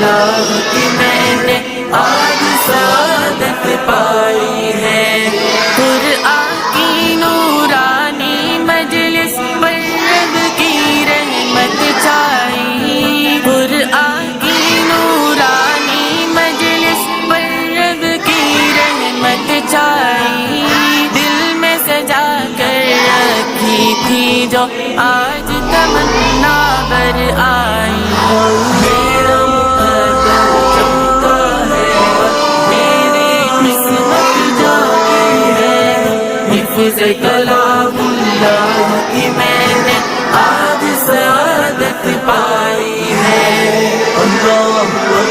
اللہ کی میں نے آج سعادت پائی ہے۔ قرآن کی نورانی مجلس پر رب کی رحمت چھائی، قرآن کی نورانی مجلس پر رب کی رحمت چھائی، دل میں سجا کر رکھی تھی جو آج تمنا بر آئی۔ میرا مقدر چمکا ہے اور میری قسمت جاگی ہے، حفظ کلام اللہ کی میں نے آج سعادت پائی ہے۔ اللہ